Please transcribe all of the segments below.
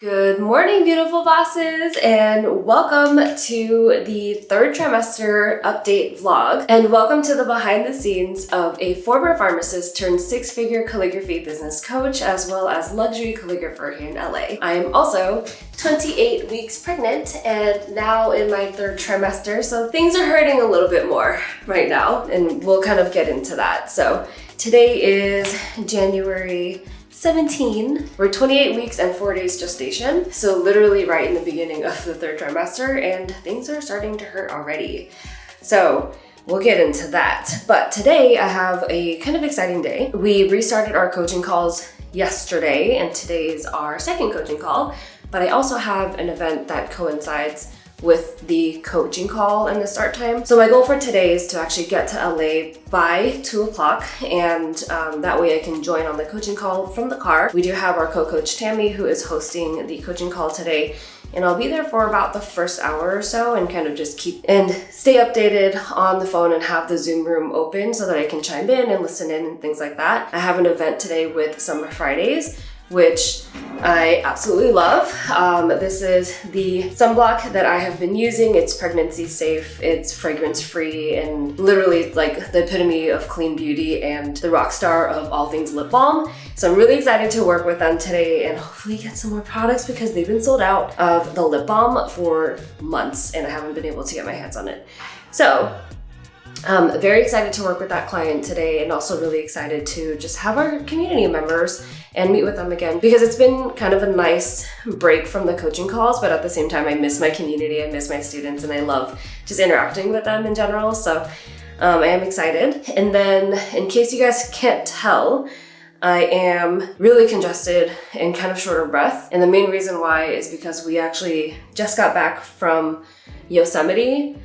Good morning, beautiful bosses, and welcome to the third trimester update vlog, and welcome to the behind the scenes of a former pharmacist turned six-figure calligraphy business coach, as well as luxury calligrapher here in LA. I am also 28 weeks pregnant and now in my third trimester, so things are hurting a little bit more right now, and we'll kind of get into that. So today is January 17. We're 28 weeks and 4 days gestation, so literally right in the beginning of the third trimester, and things are starting to hurt already. So we'll get into that. But today I have a kind of exciting day. We restarted our coaching calls yesterday, and today is our second coaching call, but I also have an event that coincides with the coaching call and the start time. So my goal for today is to actually get to LA by 2 o'clock, and that way I can join on the coaching call from the car. We do have our co-coach Tammy, who is hosting the coaching call today, and I'll be there for about the first hour or so and kind of just keep and stay updated on the phone and have the Zoom room open so that I can chime in and listen in and things like that. I have an event today with Summer Fridays, which I absolutely love. This is the sunblock that I have been using. It's pregnancy safe, it's fragrance free, and literally like the epitome of clean beauty and the rock star of all things lip balm. So I'm really excited to work with them today and hopefully get some more products because they've been sold out of the lip balm for months and I haven't been able to get my hands on it. So very excited to work with that client today, and also really excited to just have our community members and meet with them again, because it's been kind of a nice break from the coaching calls, but at the same time I miss my community, I miss my students, and I love just interacting with them in general. So I am excited. And then in case you guys can't tell, I am really congested and kind of short of breath. And the main reason why is because we actually just got back from Yosemite.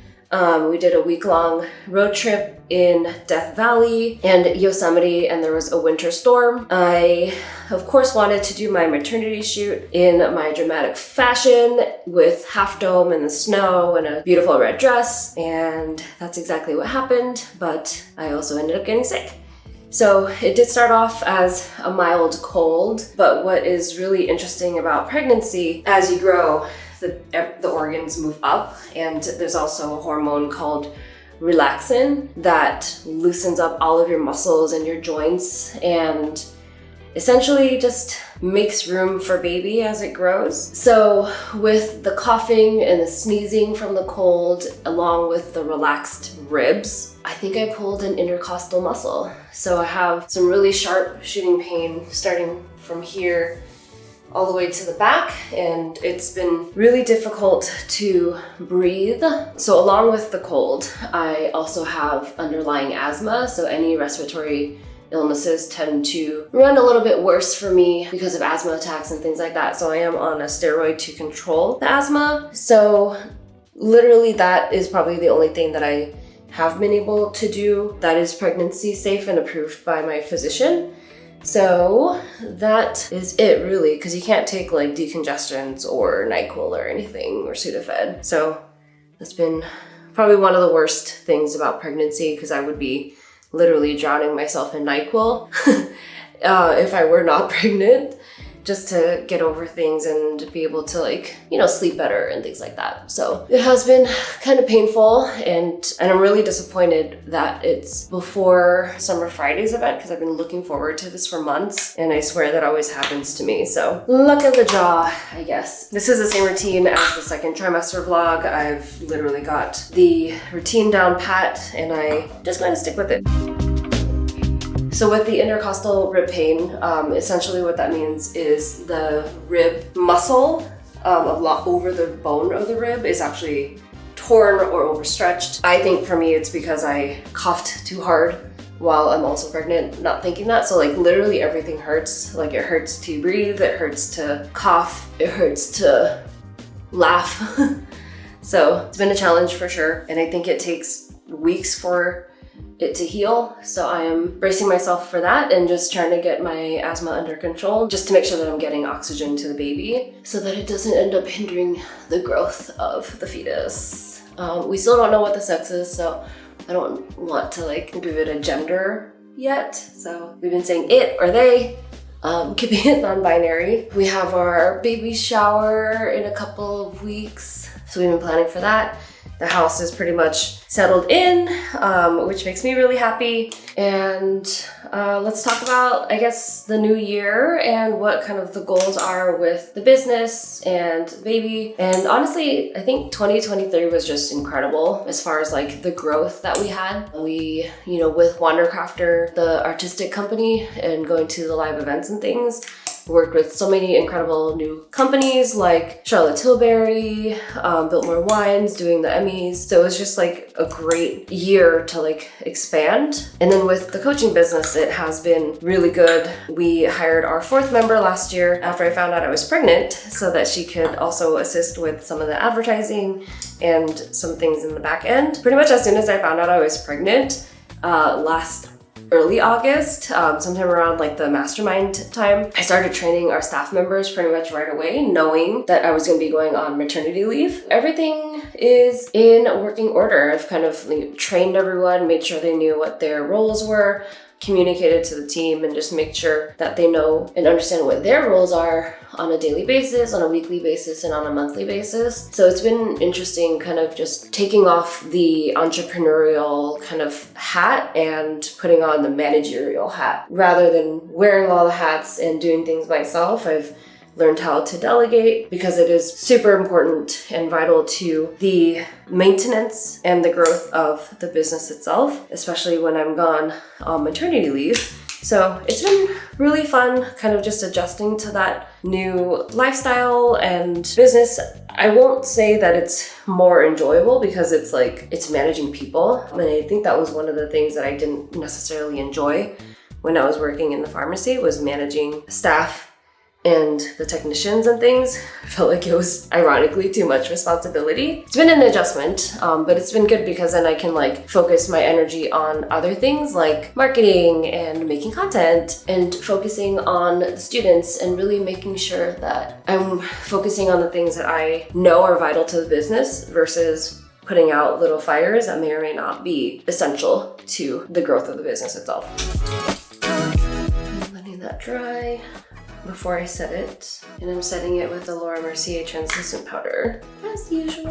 We did a week-long road trip in Death Valley and Yosemite, and there was a winter storm. I, of course, wanted to do my maternity shoot in my dramatic fashion with half dome in the snow and a beautiful red dress, and that's exactly what happened, but I also ended up getting sick. So it did start off as a mild cold, but what is really interesting about pregnancy, as you grow, the organs move up, and there's also a hormone called relaxin that loosens up all of your muscles and your joints and essentially just makes room for baby as it grows. So with the coughing and the sneezing from the cold, along with the relaxed ribs, I think I pulled an intercostal muscle. So I have some really sharp shooting pain starting from here all the way to the back, and it's been really difficult to breathe. So along with the cold, I also have underlying asthma, so any respiratory illnesses tend to run a little bit worse for me because of asthma attacks and things like that. So I am on a steroid to control the asthma. So literally that is probably the only thing that I have been able to do that is pregnancy safe and approved by my physician. So that is it really, because you can't take like decongestants or NyQuil or anything or Sudafed. So that's been probably one of the worst things about pregnancy, because I would be literally drowning myself in NyQuil if I were not pregnant, just to get over things and be able to, like, you know, sleep better and things like that. So it has been kind of painful, and I'm really disappointed that it's before Summer Fridays event, because I've been looking forward to this for months, and I swear that always happens to me. So luck of the draw, I guess. This is the same routine as the second trimester vlog. I've literally got the routine down pat, and I'm just going to stick with it. So with the intercostal rib pain, essentially what that means is the rib muscle over the bone of the rib is actually torn or overstretched. I think for me it's because I coughed too hard while I'm also pregnant, not thinking that. So like literally everything hurts. Like it hurts to breathe, it hurts to cough, it hurts to laugh. So it's been a challenge for sure, and I think it takes weeks for it to heal. So I am bracing myself for that and just trying to get my asthma under control, just to make sure that I'm getting oxygen to the baby so that it doesn't end up hindering the growth of the fetus. We still don't know what the sex is, so I don't want to like give it a gender yet. So we've been saying it or they. keeping it non-binary. We have our baby shower in a couple of weeks, so we've been planning for that. The house is pretty much settled in, which makes me really happy. And let's talk about, I guess, the new year and what kind of the goals are with the business and the baby. And honestly, I think 2023 was just incredible as far as like the growth that we had. We, with Wandercrafter, the artistic company, and going to the live events and things, worked with so many incredible new companies like Charlotte Tilbury, Biltmore Wines, doing the Emmys. So it was just like a great year to like expand. And then with the coaching business, it has been really good. We hired our 4th member last year after I found out I was pregnant so that she could also assist with some of the advertising and some things in the back end. Pretty much as soon as I found out I was pregnant, early August, sometime around like the mastermind time, I started training our staff members pretty much right away, knowing that I was going to be going on maternity leave. Everything is in working order. I've kind of trained everyone, made sure they knew what their roles were, communicated to the team, and just make sure that they know and understand what their roles are on a daily basis, on a weekly basis, and on a monthly basis. So it's been interesting kind of just taking off the entrepreneurial kind of hat and putting on the managerial hat. Rather than wearing all the hats and doing things myself, I've learned how to delegate because it is super important and vital to the maintenance and the growth of the business itself, especially when I'm gone on maternity leave. So it's been really fun kind of just adjusting to that new lifestyle and business. I won't say that it's more enjoyable because it's managing people. And I think that was one of the things that I didn't necessarily enjoy when I was working in the pharmacy, was managing staff and the technicians and things. I felt like it was ironically too much responsibility. It's been an adjustment, but it's been good because then I can like focus my energy on other things like marketing and making content and focusing on the students and really making sure that I'm focusing on the things that I know are vital to the business versus putting out little fires that may or may not be essential to the growth of the business itself. I'm letting that dry before I set it, and I'm setting it with the Laura Mercier translucent powder as usual.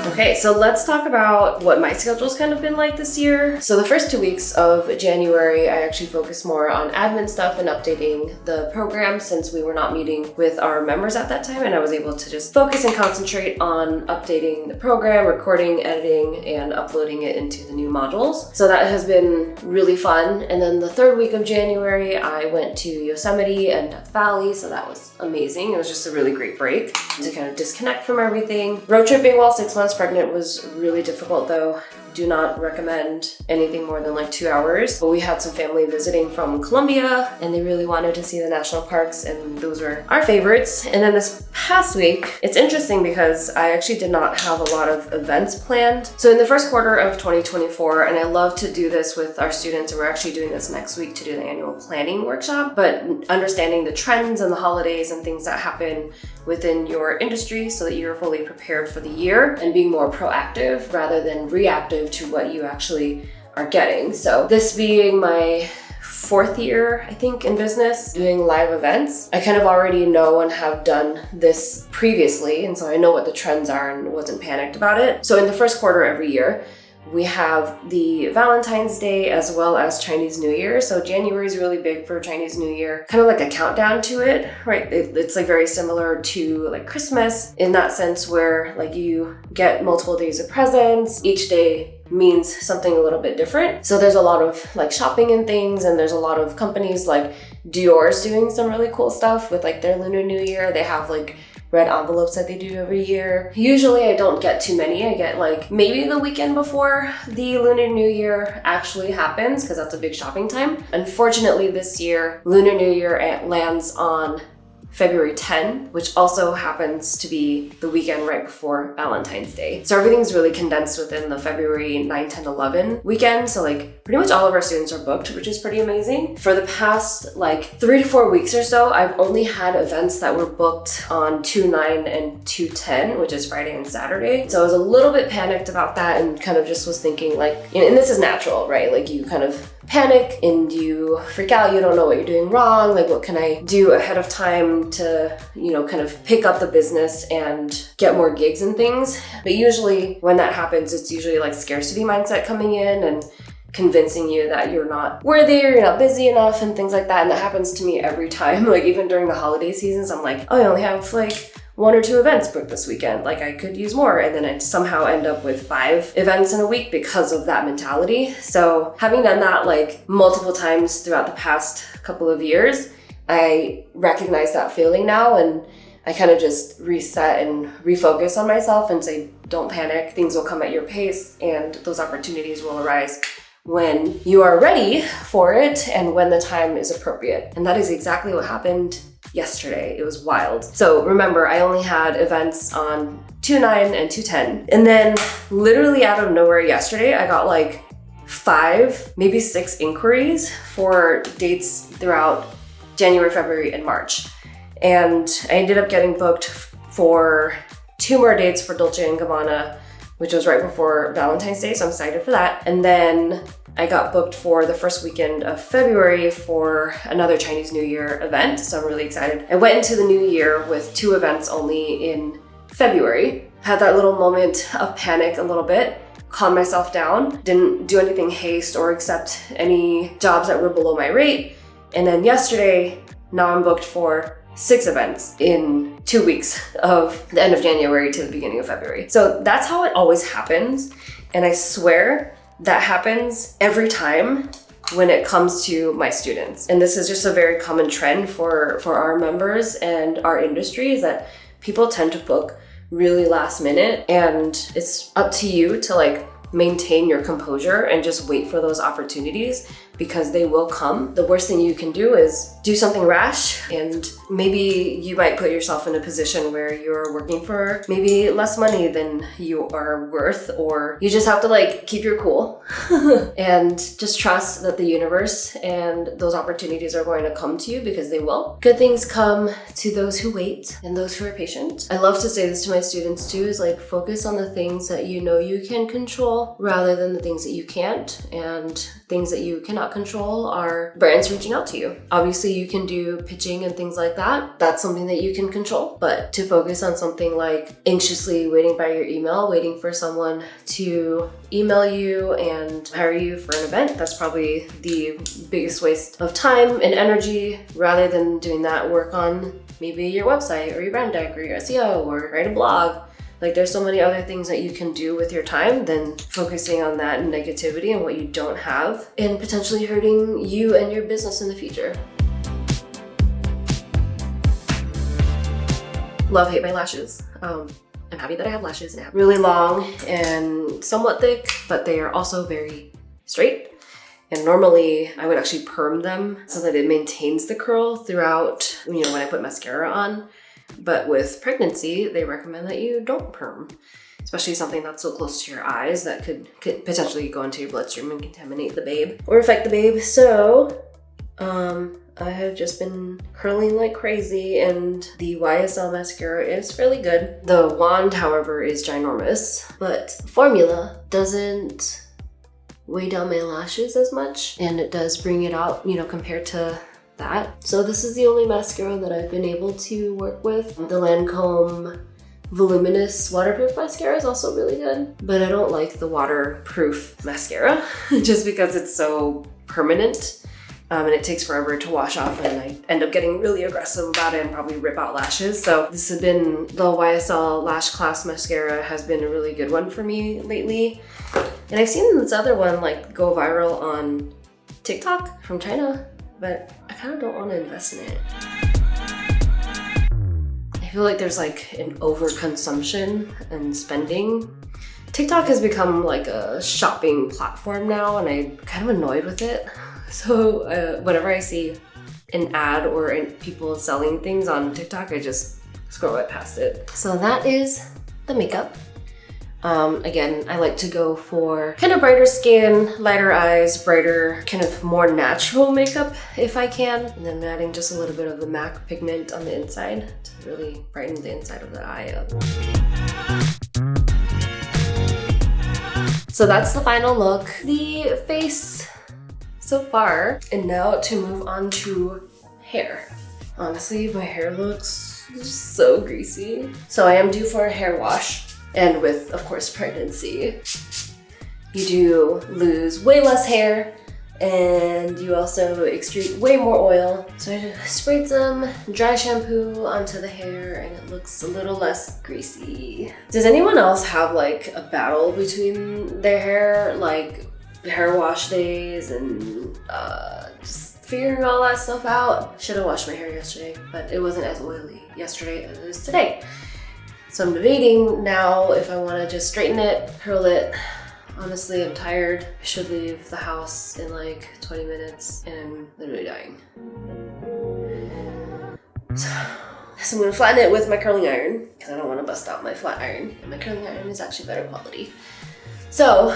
Okay, so let's talk about what my schedule's kind of been like this year. So the first 2 weeks of January, I actually focused more on admin stuff and updating the program since we were not meeting with our members at that time, and I was able to just focus and concentrate on updating the program, recording, editing, and uploading it into the new modules. So that has been really fun. And then the 3rd week of January, I went to Yosemite and Death Valley, so that was amazing. It was just a really great break to kind of disconnect from everything. Road tripping while 6 months pregnant was really difficult though. Do not recommend anything more than like 2 hours. But we had some family visiting from Colombia and they really wanted to see the national parks, and those were our favorites. And then this past week, it's interesting because I actually did not have a lot of events planned. So in the first quarter of 2024, and I love to do this with our students, and we're actually doing this next week to do the annual planning workshop, but understanding the trends and the holidays and things that happen within your industry so that you're fully prepared for the year and being more proactive rather than reactive to what you actually are getting. So this being my 4th year, I think, in business, doing live events, I kind of already know and have done this previously, and so I know what the trends are and wasn't panicked about it. So in the first quarter every year, we have the Valentine's Day as well as Chinese New Year. So January is really big for Chinese New Year, kind of like a countdown to it, right? It's like very similar to like Christmas in that sense where like you get multiple days of presents. Each day means something a little bit different. So there's a lot of like shopping and things, and there's a lot of companies like Dior's doing some really cool stuff with like their Lunar New Year. They have like red envelopes that they do every year. Usually I don't get too many. I get like maybe the weekend before the Lunar New Year actually happens because that's a big shopping time. Unfortunately this year, Lunar New Year lands on February 10, which also happens to be the weekend right before Valentine's Day. So everything's really condensed within the February 9, 10, 11 weekend. So like pretty much all of our students are booked, which is pretty amazing. For the past like 3 to 4 weeks or so, I've only had events that were booked on 2/9 and 2/10, which is Friday and Saturday. So I was a little bit panicked about that and kind of just was thinking like, and this is natural, right? Like you kind of panic and you freak out, you don't know what you're doing wrong, like what can I do ahead of time to, you know, kind of pick up the business and get more gigs and things. But usually when that happens, it's usually like scarcity mindset coming in and convincing you that you're not worthy or you're not busy enough and things like that. And that happens to me every time. Like even during the holiday seasons, I'm like, oh, I only have like 1 or 2 events booked this weekend. Like I could use more. And then I somehow end up with 5 events in a week because of that mentality. So having done that like multiple times throughout the past couple of years, I recognize that feeling now, and I kind of just reset and refocus on myself and say, don't panic. Things will come at your pace and those opportunities will arise when you are ready for it and when the time is appropriate. And that is exactly what happened yesterday. It was wild. So remember, I only had events on 2/9 and 2/10. And then literally out of nowhere yesterday, I got like 5, maybe 6 inquiries for dates throughout January, February, and March. And I ended up getting booked for 2 more dates for Dolce & Gabbana, which was right before Valentine's Day, so I'm excited for that. And then I got booked for the first weekend of February for another Chinese New Year event, so I'm really excited. I went into the new year with 2 events only in February. Had that little moment of panic a little bit, calmed myself down, didn't do anything haste or accept any jobs that were below my rate. And then yesterday, now I'm booked for 6 events in 2 weeks, of the end of January to the beginning of February. So that's how it always happens. And I swear that happens every time when it comes to my students. And this is just a very common trend for our members and our industry, is that people tend to book really last minute, and it's up to you to like maintain your composure and just wait for those opportunities, because they will come. The worst thing you can do is do something rash, and maybe you might put yourself in a position where you're working for maybe less money than you are worth, or you just have to like keep your cool and just trust that the universe and those opportunities are going to come to you, because they will. Good things come to those who wait and those who are patient. I love to say this to my students too, is like focus on the things that you know you can control rather than the things that you can't, and things that you cannot control are brands reaching out to you. Obviously you can do pitching and things like that. That's something that you can control, but to focus on something like anxiously waiting by your email, waiting for someone to email you and hire you for an event, that's probably the biggest waste of time and energy. Rather than doing that, work on maybe your website or your brand deck or your SEO, or write a blog. Like there's so many other things that you can do with your time than focusing on that negativity and what you don't have, and potentially hurting you and your business in the future. Love, hate my lashes. I'm happy that I have lashes, and I have really long and somewhat thick, but they are also very straight. And normally I would actually perm them so that it maintains the curl throughout, you know, when I put mascara on. But with pregnancy, they recommend that you don't perm, especially something that's so close to your eyes that could potentially go into your bloodstream and contaminate the babe or affect the babe. So I have just been curling like crazy, and the YSL mascara is fairly good. The wand, however, is ginormous, but formula doesn't weigh down my lashes as much, and it does bring it out, you know, compared to that. So this is the only mascara that I've been able to work with. The Lancome Voluminous Waterproof Mascara is also really good, but I don't like the waterproof mascara just because it's so permanent, and it takes forever to wash off, and I end up getting really aggressive about it and probably rip out lashes. So this has been, the YSL Lash Class Mascara has been a really good one for me lately. And I've seen this other one like go viral on TikTok from China, but I kind of don't want to invest in it. I feel like there's like an overconsumption and spending. TikTok has become like a shopping platform now, and I'm kind of annoyed with it. So whenever I see an ad or people selling things on TikTok, I just scroll right past it. So that is the makeup. Again, I like to go for kind of brighter skin, lighter eyes, brighter, kind of more natural makeup if I can. And then adding just a little bit of the MAC pigment on the inside to really brighten the inside of the eye up. So that's the final look. The face so far. And now to move on to hair. Honestly, my hair looks so greasy. So I am due for a hair wash, and with, of course, pregnancy, you do lose way less hair, and you also excrete way more oil. So I just sprayed some dry shampoo onto the hair and it looks a little less greasy. Does anyone else have like a battle between their hair, like hair wash days and just figuring all that stuff out? Should have washed my hair yesterday, but it wasn't as oily yesterday as it is today. So I'm debating now if I want to just straighten it, curl it. Honestly, I'm tired. I should leave the house in like 20 minutes and I'm literally dying. So I'm gonna flatten it with my curling iron because I don't want to bust out my flat iron. And my curling iron is actually better quality. So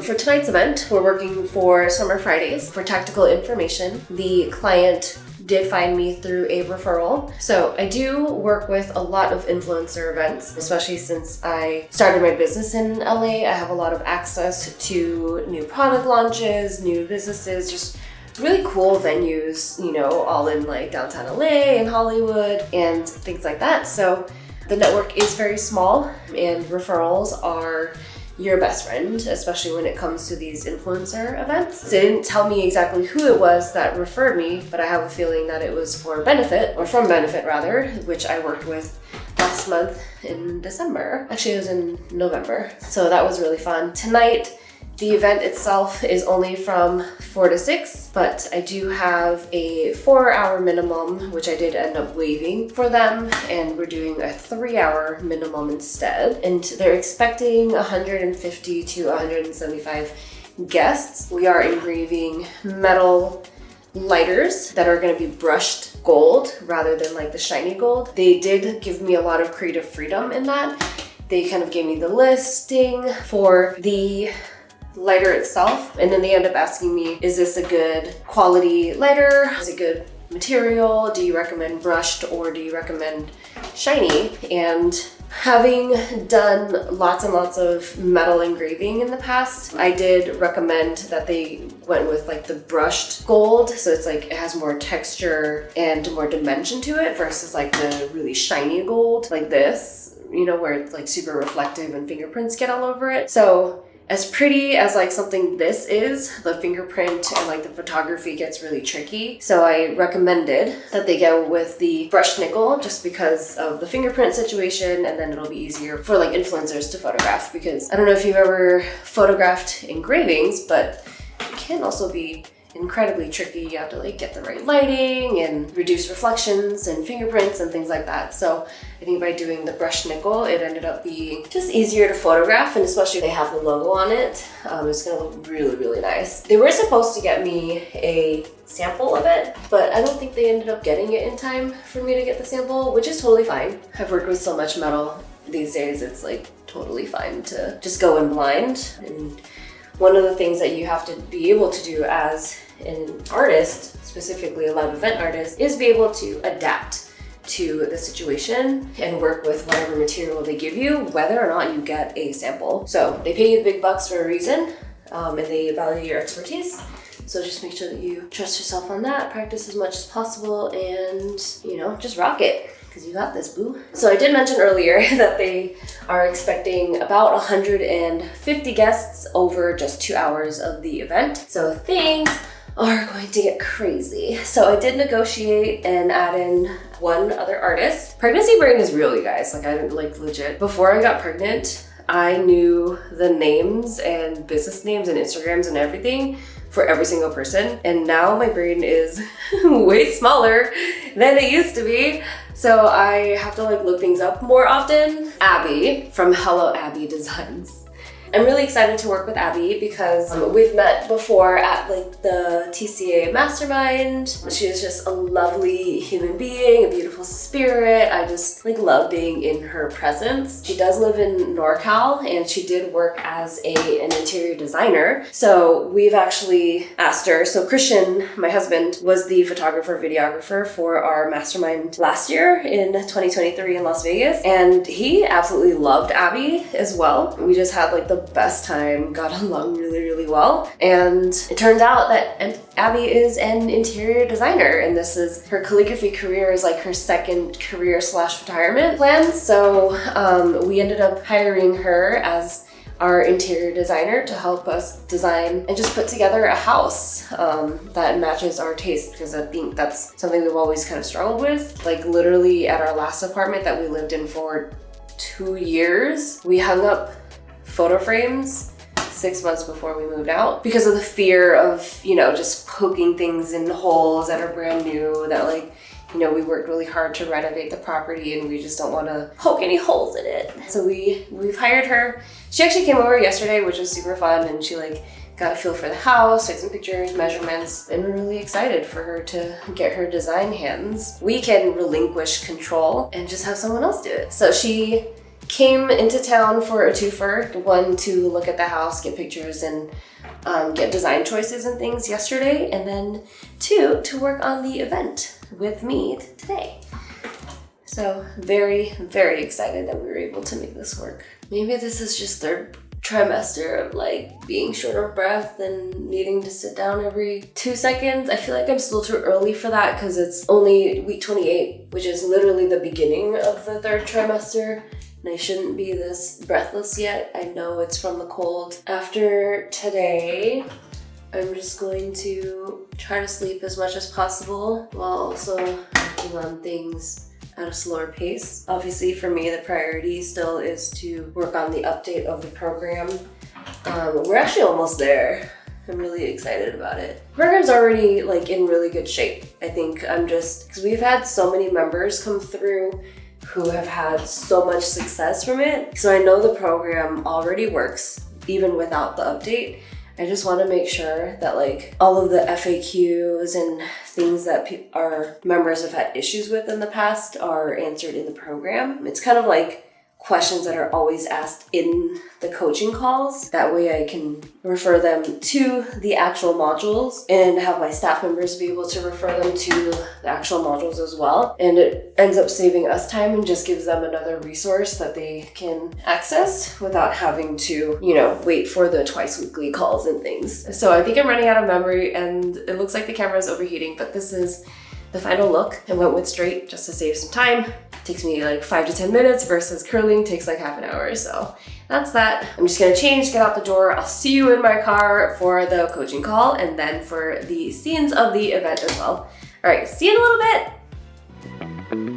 for tonight's event, we're working for Summer Fridays. For tactical information, the client did find me through a referral. So I do work with a lot of influencer events, especially since I started my business in LA. I have a lot of access to new product launches, new businesses, just really cool venues, you know, all in like downtown LA and Hollywood and things like that. So the network is very small and referrals are your best friend, especially when it comes to these influencer events. So they didn't tell me exactly who it was that referred me, but I have a feeling that it was for Benefit, or from Benefit rather, which I worked with last month in December. Actually, it was in November. So that was really fun. Tonight, the event itself is only from 4 to 6, but I do have a 4-hour minimum, which I did end up waiving for them, and we're doing a 3-hour minimum instead. And they're expecting 150 to 175 guests. We are engraving metal lighters that are going to be brushed gold rather than like the shiny gold. They did give me a lot of creative freedom in that. They kind of gave me the listing for the lighter itself, and then they end up asking me, is this a good quality lighter? Is it good material? Do you recommend brushed or do you recommend shiny? And having done lots and lots of metal engraving in the past, I did recommend that they went with like the brushed gold, so it's like it has more texture and more dimension to it versus like the really shiny gold like this, you know, where it's like super reflective and fingerprints get all over it. So as pretty as like something this is, the fingerprint and like the photography gets really tricky. So I recommended that they go with the brushed nickel just because of the fingerprint situation, and then it'll be easier for like influencers to photograph, because I don't know if you've ever photographed engravings, but it can also be incredibly tricky. You have to like get the right lighting and reduce reflections and fingerprints and things like that. So I think by doing the brushed nickel, it ended up being just easier to photograph, and especially if they have the logo on it, it's gonna look really, really nice. They were supposed to get me a sample of it, but I don't think they ended up getting it in time for me to get the sample, which is totally fine. I've worked with so much metal these days, it's like totally fine to just go in blind. And one of the things that you have to be able to do as an artist, specifically a live event artist, is be able to adapt to the situation and work with whatever material they give you, whether or not you get a sample. So they pay you the big bucks for a reason, and they value your expertise. So just make sure that you trust yourself on that, practice as much as possible, and, you know, just rock it, because you got this, boo. So I did mention earlier that they are expecting about 150 guests over just 2 hours of the event. So things are going to get crazy. So I did negotiate and add in one other artist. Pregnancy brain is real, you guys. Like, I didn't like legit. Before I got pregnant, I knew the names and business names and Instagrams and everything for every single person. And now my brain is way smaller than it used to be. So I have to like look things up more often. Abby from Hello Abby Designs. I'm really excited to work with Abby because we've met before at like the TCA mastermind. She's just a lovely human being, a beautiful spirit. I just like love being in her presence. She does live in NorCal and she did work as an interior designer. So we've actually asked her. So Christian, my husband, was the photographer, videographer for our mastermind last year in 2023 in Las Vegas. And he absolutely loved Abby as well. We just had like the best time, got along really, really well. And it turns out that Abby is an interior designer, and this is her calligraphy career is like her second career / retirement plan. So we ended up hiring her as our interior designer to help us design and just put together a house that matches our taste, because I think that's something we've always kind of struggled with. Like literally at our last apartment that we lived in for 2 years, we hung up photo frames 6 months before we moved out because of the fear of, you know, just poking things in holes that are brand new, that like, you know, we worked really hard to renovate the property and we just don't want to poke any holes in it. So we've hired her. She actually came over yesterday, which was super fun, and she like got a feel for the house, took some pictures, measurements, and we're really excited for her to get her design hands. We can relinquish control and just have someone else do it. So she came into town for a twofer, one to look at the house, get pictures, and get design choices and things yesterday, and then two to work on the event with me today. So very, very excited that we were able to make this work. Maybe this is just third trimester of like being short of breath and needing to sit down every 2 seconds. I feel like I'm still too early for that because it's only week 28, which is literally the beginning of the third trimester. And I shouldn't be this breathless yet. I know it's from the cold. After today, I'm just going to try to sleep as much as possible while also working on things at a slower pace. Obviously for me, the priority still is to work on the update of the program. We're actually almost there. I'm really excited about it. The program's already like in really good shape. I think I'm just, because we've had so many members come through who have had so much success from it. So I know the program already works even without the update. I just want to make sure that like all of the FAQs and things that our members have had issues with in the past are answered in the program. It's kind of like questions that are always asked in the coaching calls. That way I can refer them to the actual modules and have my staff members be able to refer them to the actual modules as well. And it ends up saving us time and just gives them another resource that they can access without having to, you know, wait for the twice weekly calls and things. So I think I'm running out of memory and it looks like the camera is overheating, but this is the final look. I went with straight just to save some time. Takes me like 5 to 10 minutes versus curling takes like half an hour. So that's that. I'm just gonna change, get out the door. I'll see you in my car for the coaching call and then for the scenes of the event as well. All right, see you in a little bit.